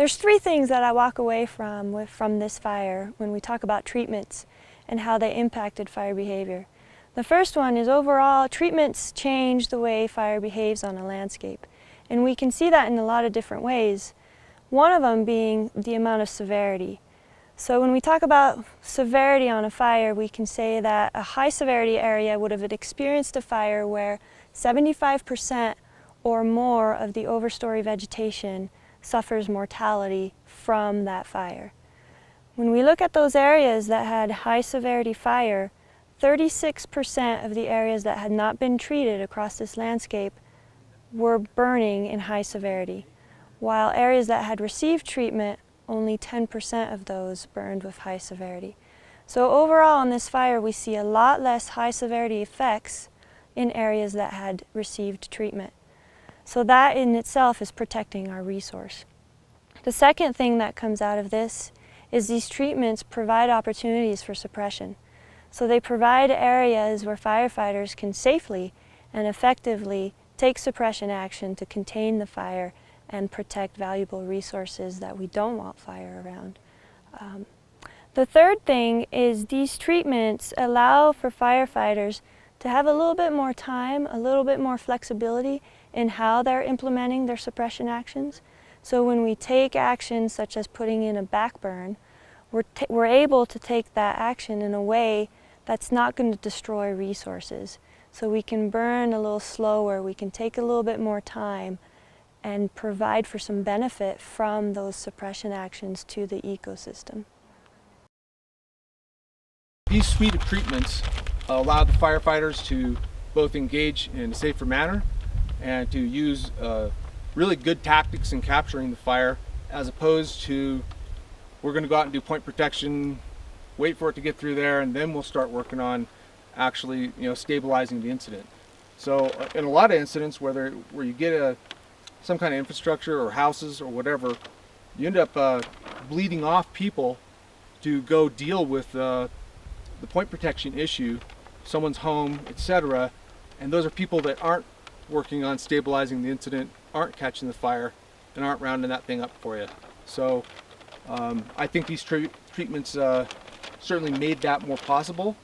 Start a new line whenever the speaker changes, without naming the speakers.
There's three things that I walk away from this fire when we talk about treatments and how they impacted fire behavior. The first one is overall treatments change the way fire behaves on a landscape. And we can see that in a lot of different ways. One of them being the amount of severity. So when we talk about severity on a fire, we can say that a high severity area would have experienced a fire where 75% or more of the overstory vegetation suffers mortality from that fire. When we look at those areas that had high severity fire, 36% of the areas that had not been treated across this landscape were burning in high severity, while areas that had received treatment, only 10% of those burned with high severity. So overall on this fire, we see a lot less high severity effects in areas that had received treatment. So that in itself is protecting our resource. The second thing that comes out of this is these treatments provide opportunities for suppression. So they provide areas where firefighters can safely and effectively take suppression action to contain the fire and protect valuable resources that we don't want fire around. The third thing is these treatments allow for firefighters to have a little bit more time, a little bit more flexibility in how they're implementing their suppression actions. So when we take actions such as putting in a backburn, we're able to take that action in a way that's not going to destroy resources. So we can burn a little slower, we can take a little bit more time and provide for some benefit from those suppression actions to the ecosystem.
These suite of treatments allow the firefighters to both engage in a safer manner and to use really good tactics in capturing the fire, as opposed to we're going to go out and do point protection, wait for it to get through there, and then we'll start working on actually stabilizing the incident. So in a lot of incidents where you get some kind of infrastructure or houses or whatever, you end up bleeding off people to go deal with the point protection issue, someone's home, etc. And those are people that aren't working on stabilizing the incident, aren't catching the fire, and aren't rounding that thing up for you. So I think these treatments certainly made that more possible.